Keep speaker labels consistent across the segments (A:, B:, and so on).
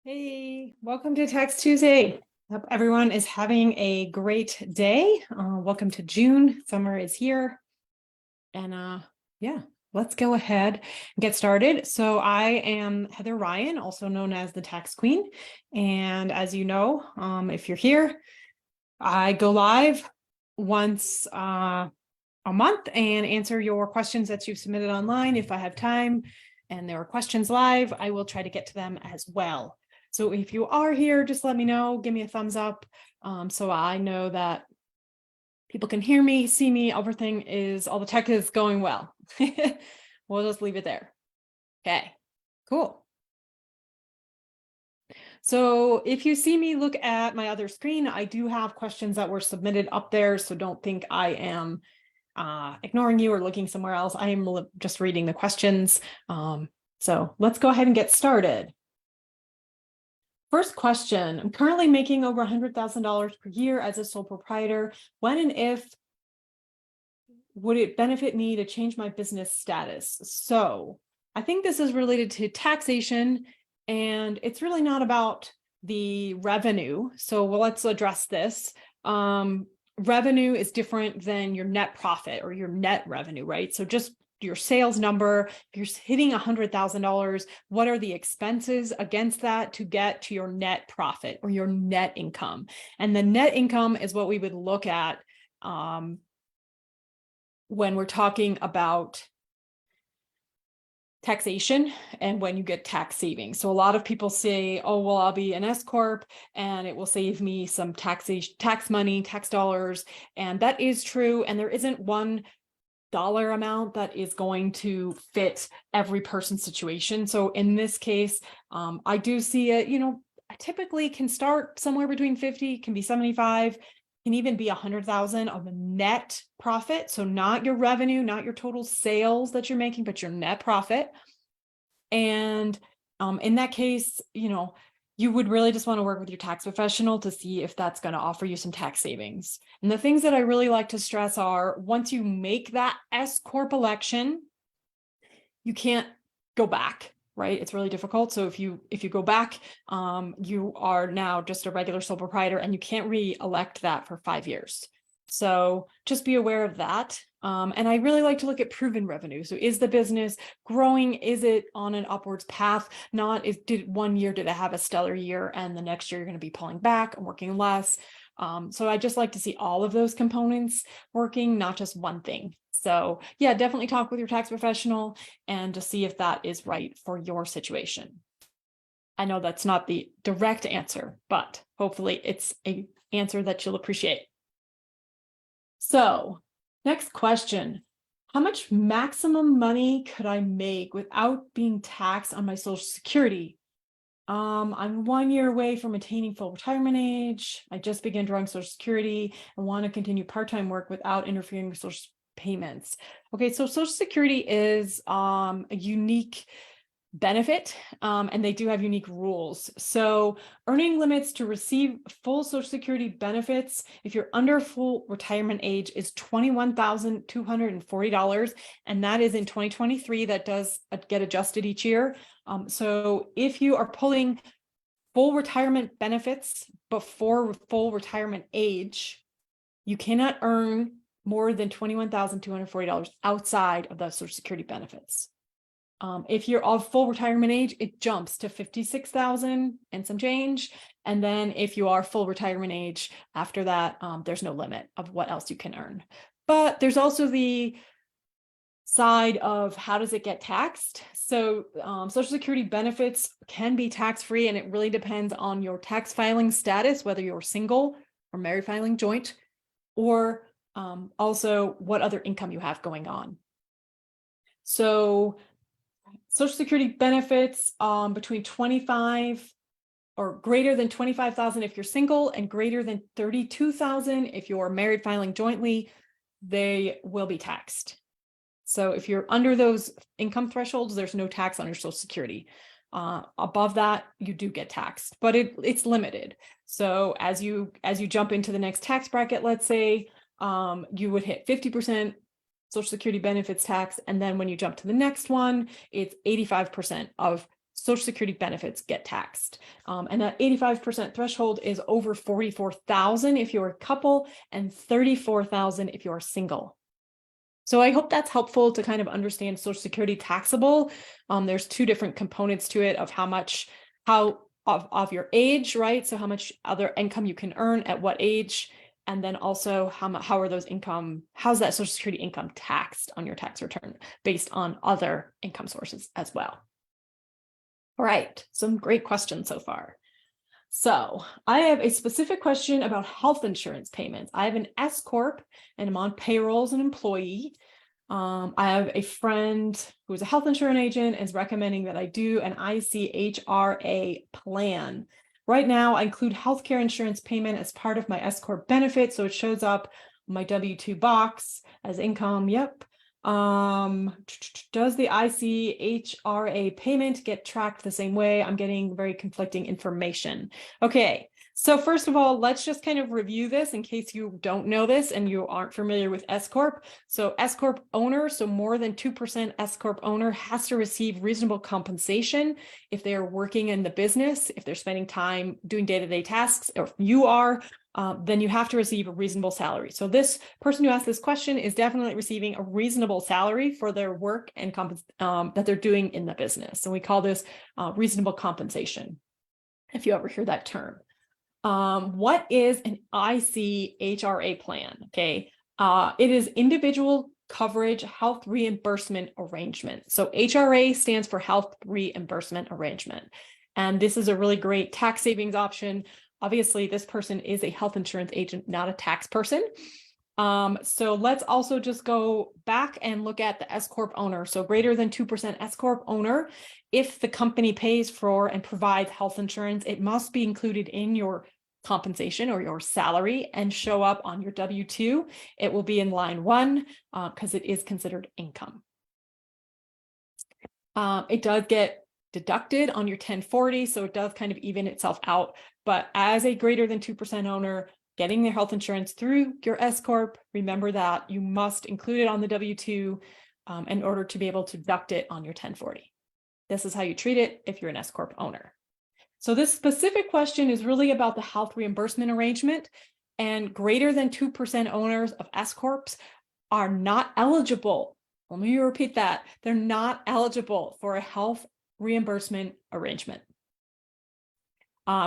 A: Hey, welcome to Tax Tuesday. Hope everyone is having a great day. Welcome to June. Summer is here. And yeah, let's go ahead and get started. So I am Heather Ryan, also known as the Tax Queen. And as you know, if you're here, I go live once a month and answer your questions that you've submitted online. If I have time and there are questions live, I will try to get to them as well. So if you are here, just let me know, give me a thumbs up, so I know that people can hear me, see me, everything is, all the tech is going well. We'll just leave it there. Okay, cool. So if you see me look at my other screen, I do have questions that were submitted up there, so don't think I am ignoring you or looking somewhere else. I am just reading the questions. So let's go ahead and get started. First question, I'm currently making over $100,000 per year as a sole proprietor. When and if would it benefit me to change my business status? So I think this is related to taxation, and it's really not about the revenue. So let's address this. Revenue is different than your net profit or your net revenue, right? So just your sales number, if you're hitting $100,000, what are the expenses against that to get to your net profit or your net income? And the net income is what we would look at when we're talking about taxation and when you get tax savings. So a lot of people say, oh, well, I'll be an S Corp and it will save me some tax money, tax dollars. And that is true. And there isn't one dollar amount that is going to fit every person's situation. So in this case, I do see it, I typically can start somewhere between 50, can be 75, can even be 100,000 of a net profit. So not your revenue, not your total sales that you're making, but your net profit. And in that case, you would really just want to work with your tax professional to see if that's going to offer you some tax savings. And the things that I really like to stress are, once you make that S Corp election, you can't go back, right? It's really difficult. So if you go back, you are now just a regular sole proprietor and you can't re-elect that for 5 years. So just be aware of that. And I really like to look at proven revenue. So is the business growing? Is it on an upwards path? Not if did 1 year, did it have a stellar year and the next year you're going to be pulling back and working less. So I just like to see all of those components working, not just one thing. So yeah, definitely talk with your tax professional and to see if that is right for your situation. I know that's not the direct answer, but hopefully it's an answer that you'll appreciate. So next question, how much maximum money could I make without being taxed on my Social Security? I'm 1 year away from attaining full retirement age. I just began drawing Social Security and want to continue part-time work without interfering with social payments. Okay, so Social Security is a unique benefit, and they do have unique rules. So earning limits to receive full Social Security benefits if you're under full retirement age is $21,240, and that is in 2023. That does get adjusted each year. So if you are pulling full retirement benefits before full retirement age, you cannot earn more than $21,240 outside of the Social Security benefits. If you're of full retirement age, it jumps to $56,000 and some change. And then if you are full retirement age after that, there's no limit of what else you can earn. But there's also the side of how does it get taxed. So Social Security benefits can be tax-free, and it really depends on your tax filing status, whether you're single or married filing joint, or also what other income you have going on. So Social Security benefits between 25 or greater than 25,000 if you're single, and greater than 32,000 if you're married filing jointly, they will be taxed. So if you're under those income thresholds, there's no tax on your Social Security. Above that, you do get taxed, but it's limited. So as you jump into the next tax bracket, let's say you would hit 50% Social Security benefits tax, and then when you jump to the next one, it's 85% of Social Security benefits get taxed. And that 85% threshold is over $44,000 if you're a couple and $34,000 if you're single. So I hope that's helpful to kind of understand Social Security taxable. There's two different components to it of how much, of your age, right? So how much other income you can earn at what age, and then also how are those how's that Social Security income taxed on your tax return based on other income sources as well. All right, some great questions so far. So I have a specific question about health insurance payments. I have an S Corp and I'm on payroll as an employee. I have a friend who's a health insurance agent and is recommending that I do an ICHRA plan. Right now, I include healthcare insurance payment as part of my S Corp benefit, so it shows up on my W-2 box as income. Yep. Does the ICHRA payment get tracked the same way? I'm getting very conflicting information. Okay, so first of all, let's just kind of review this in case you don't know this and you aren't familiar with S Corp. So S Corp owner, so more than 2% S Corp owner has to receive reasonable compensation if they are working in the business, if they're spending time doing day-to-day tasks, or if you are, then you have to receive a reasonable salary. So this person who asked this question is definitely receiving a reasonable salary for their work and that they're doing in the business. And we call this reasonable compensation, if you ever hear that term. What is an ICHRA plan? Okay, it is individual coverage health reimbursement arrangement. So HRA stands for health reimbursement arrangement. And this is a really great tax savings option. Obviously, this person is a health insurance agent, not a tax person. So let's also just go back and look at the S Corp owner. So greater than 2% S Corp owner, if the company pays for and provides health insurance, it must be included in your compensation or your salary and show up on your W-2. It will be in line 1 because it is considered income. It does get deducted on your 1040, so it does kind of even itself out. But as a greater than 2% owner, getting their health insurance through your S Corp, remember that you must include it on the W-2 in order to be able to deduct it on your 1040. This is how you treat it if you're an S Corp owner. So this specific question is really about the health reimbursement arrangement, and greater than 2% owners of S Corps are not eligible. Let me repeat that. They're not eligible for a health reimbursement arrangement.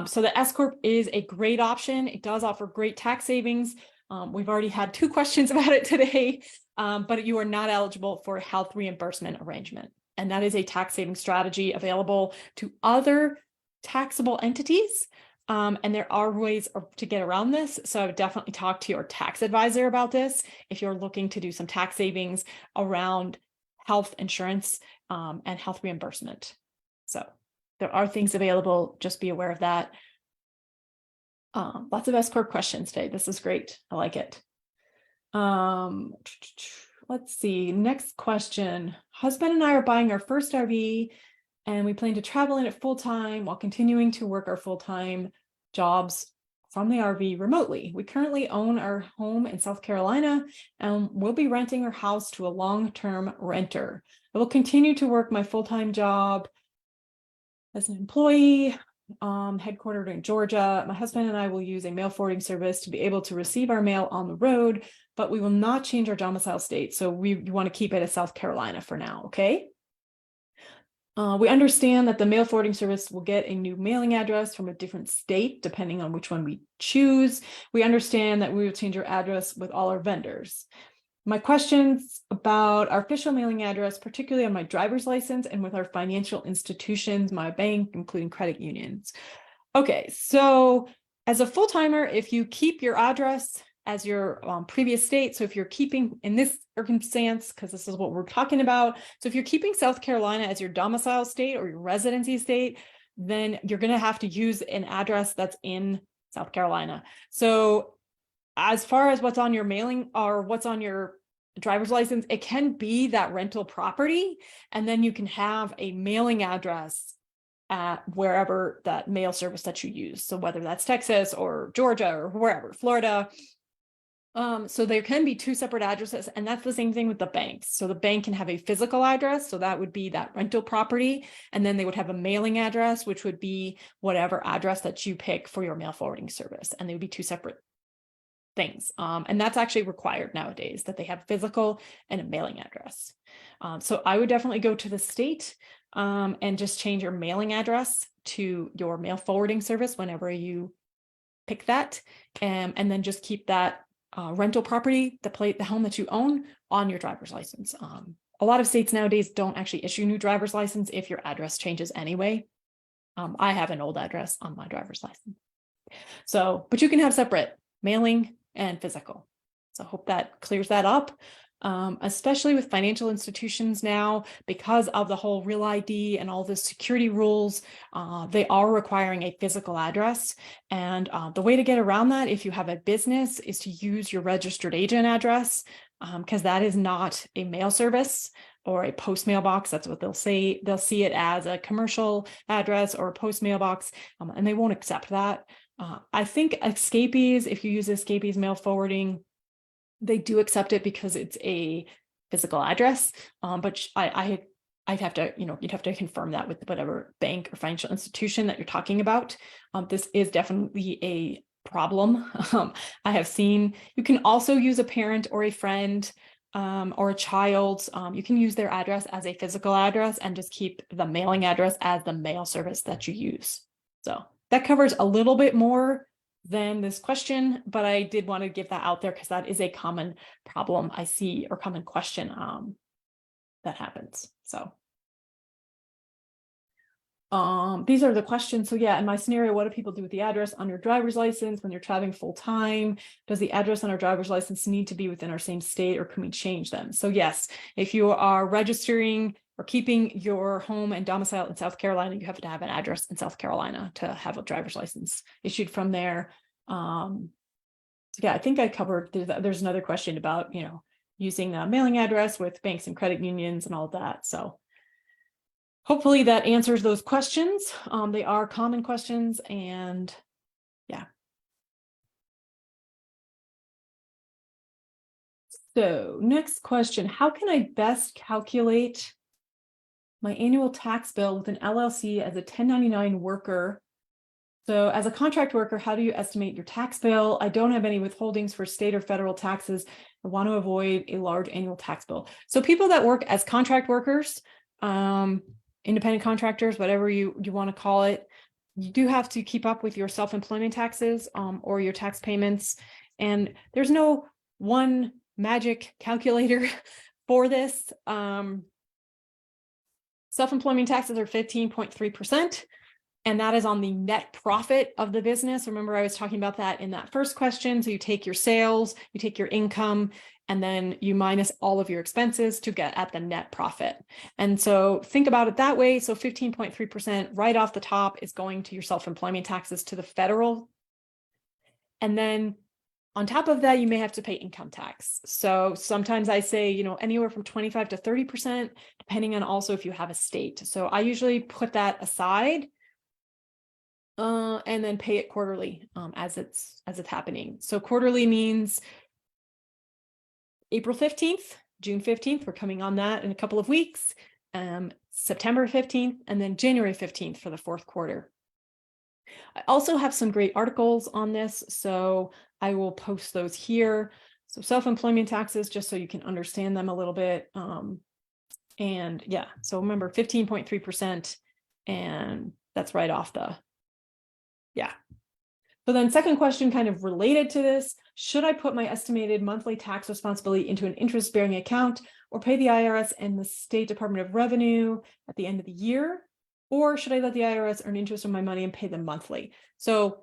A: So the S Corp is a great option. It does offer great tax savings. We've already had 2 questions about it today, but you are not eligible for a health reimbursement arrangement. And that is a tax saving strategy available to other taxable entities. And there are ways to get around this. So I would definitely talk to your tax advisor about this if you're looking to do some tax savings around health insurance and health reimbursement. So there are things available. Just be aware of that. Lots of S Corp questions today. This is great. I like it. Let's see. Next question. Husband and I are buying our first RV and we plan to travel in it full time while continuing to work our full-time jobs from the RV remotely. We currently own our home in South Carolina and we'll be renting our house to a long-term renter. I will continue to work my full-time job as an employee, headquartered in Georgia. My husband and I will use a mail forwarding service to be able to receive our mail on the road, but we will not change our domicile state. So we want to keep it as South Carolina for now, okay? We understand that the mail forwarding service will get a new mailing address from a different state, depending on which one we choose. We understand that we will change our address with all our vendors. My questions about our official mailing address, particularly on my driver's license and with our financial institutions, my bank, including credit unions. Okay, so as a full-timer, if you keep your address as your previous state, so if you're keeping in this circumstance, because this is what we're talking about, so if you're keeping South Carolina as your domicile state or your residency state, then you're going to have to use an address that's in South Carolina. So as far as what's on your mailing or what's on your driver's license, it can be that rental property, and then you can have a mailing address at wherever that mail service that you use. So whether that's Texas or Georgia or wherever, Florida, So there can be two separate addresses, and that's the same thing with the banks. So the bank can have a physical address, so that would be that rental property, and then they would have a mailing address, which would be whatever address that you pick for your mail forwarding service, and they would be two separate things. And that's actually required nowadays, that they have physical and a mailing address. So I would definitely go to the state and just change your mailing address to your mail forwarding service whenever you pick that, and then just keep that rental property, the home that you own, on your driver's license. A lot of states nowadays don't actually issue new driver's license if your address changes anyway. I have an old address on my driver's license. So, but you can have separate mailing and physical. So I hope that clears that up. Especially with financial institutions now, because of the whole Real ID and all the security rules, they are requiring a physical address. And the way to get around that, if you have a business, is to use your registered agent address, because that is not a mail service or a post mailbox. That's what they'll say. They'll see it as a commercial address or a post mailbox, and they won't accept that. I think Escapees, if you use Escapees mail forwarding, they do accept it because it's a physical address. But I'd have to, you'd have to confirm that with whatever bank or financial institution that you're talking about. This is definitely a problem. I have seen, you can also use a parent or a friend or a child. You can use their address as a physical address and just keep the mailing address as the mail service that you use. So that covers a little bit more than this question, but I did want to give that out there because that is a common problem I see, or common question that happens. So these are the questions. So yeah, in my scenario, what do people do with the address on your driver's license when you're traveling full time? Does the address on our driver's license need to be within our same state, or can we change them? So yes, if you are registering or keeping your home and domicile in South Carolina, you have to have an address in South Carolina to have a driver's license issued from there. So yeah, I think I covered, there's another question about, using a mailing address with banks and credit unions and all that. So hopefully that answers those questions. They are common questions, and yeah. So next question, how can I best calculate my annual tax bill with an LLC as a 1099 worker? So as a contract worker, how do you estimate your tax bill? I don't have any withholdings for state or federal taxes. I want to avoid a large annual tax bill. So people that work as contract workers, independent contractors, whatever you want to call it, you do have to keep up with your self-employment taxes or your tax payments. And there's no one magic calculator for this. Self-employment taxes are 15.3%, and that is on the net profit of the business. Remember, I was talking about that in that first question. So you take your sales, you take your income, and then you minus all of your expenses to get at the net profit. And so think about it that way. So 15.3% right off the top is going to your self-employment taxes to the federal. And then on top of that, you may have to pay income tax. So sometimes I say, anywhere from 25 to 30%, depending on also if you have a state. So I usually put that aside and then pay it quarterly as it's happening. So quarterly means April 15th, June 15th, we're coming on that in a couple of weeks, September 15th, and then January 15th for the fourth quarter. I also have some great articles on this, so I will post those here. So self-employment taxes, just so you can understand them a little bit. And yeah, so remember 15.3%, and that's right off the, yeah. So then second question kind of related to this, should I put my estimated monthly tax responsibility into an interest-bearing account or pay the IRS and the State Department of Revenue at the end of the year? Or should I let the IRS earn interest on my money and pay them monthly? So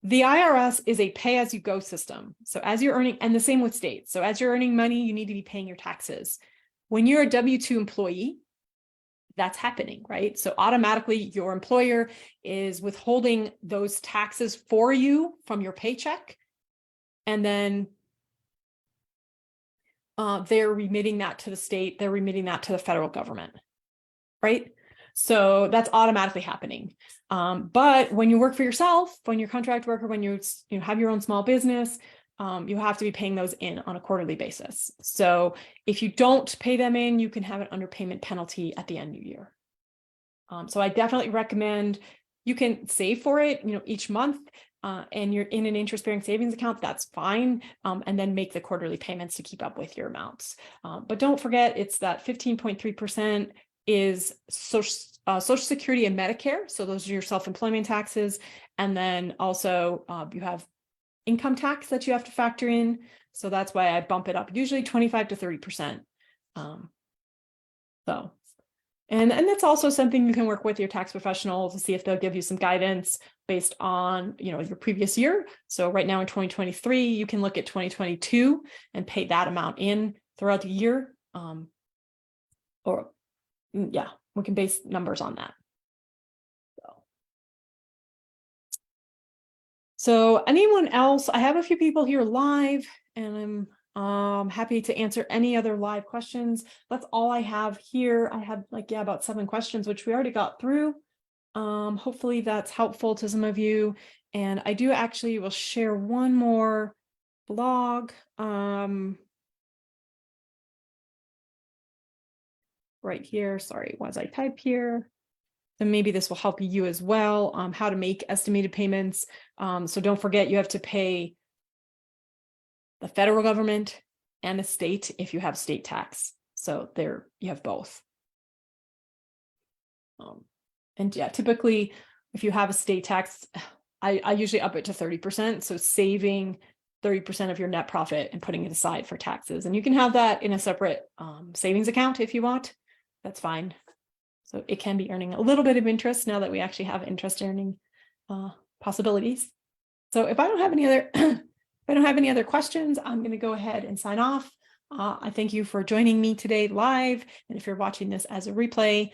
A: the IRS is a pay-as-you-go system. So as you're earning, and the same with states. So as you're earning money, you need to be paying your taxes. When you're a W-2 employee, that's happening, right? So automatically your employer is withholding those taxes for you from your paycheck. And then they're remitting that to the state, they're remitting that to the federal government, right? So that's automatically happening. But when you work for yourself, when you're a contract worker, when you have your own small business, you have to be paying those in on a quarterly basis. So if you don't pay them in, you can have an underpayment penalty at the end of the year. So I definitely recommend you can save for it, each month, and you're in an interest-bearing savings account, that's fine. And then make the quarterly payments to keep up with your amounts. But don't forget, it's that 15.3% is Social Security and Medicare. So those are your self-employment taxes. And then also you have income tax that you have to factor in. So that's why I bump it up, usually 25 to 30%. And that's also something you can work with your tax professional to see if they'll give you some guidance based on, your previous year. So right now in 2023, you can look at 2022 and pay that amount in throughout the year. We can base numbers on that. So anyone else? I have a few people here live, and I'm happy to answer any other live questions. That's all I have here. I had about 7 questions, which we already got through. Hopefully that's helpful to some of you. And I do actually will share one more blog. Right here. Sorry, was I type here? Then maybe this will help you as well. How to make estimated payments. So don't forget, you have to pay the federal government and the state if you have state tax. So there you have both. And yeah, typically if you have a state tax, I usually up it to 30%. So saving 30% of your net profit and putting it aside for taxes. And you can have that in a separate savings account if you want. That's fine. So it can be earning a little bit of interest now that we actually have interest earning possibilities. So if I don't have any other questions, I'm going to go ahead and sign off. I thank you for joining me today live. And if you're watching this as a replay,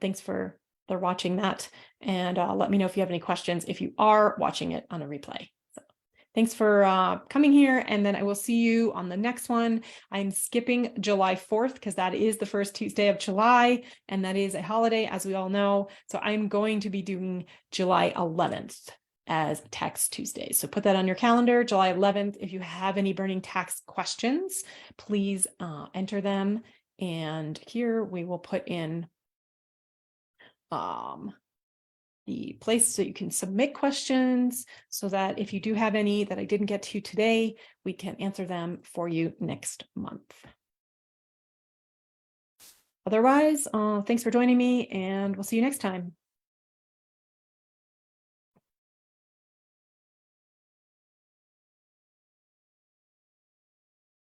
A: thanks for watching that. And let me know if you have any questions if you are watching it on a replay. So thanks for coming here. And then I will see you on the next one. I'm skipping July 4th because that is the first Tuesday of July. And that is a holiday, as we all know. So I'm going to be doing July 11th. As Tax Tuesday. So put that on your calendar, July 11th. If you have any burning tax questions, please enter them. And here we will put in the place so you can submit questions so that if you do have any that I didn't get to today, we can answer them for you next month. Otherwise, thanks for joining me, and we'll see you next time.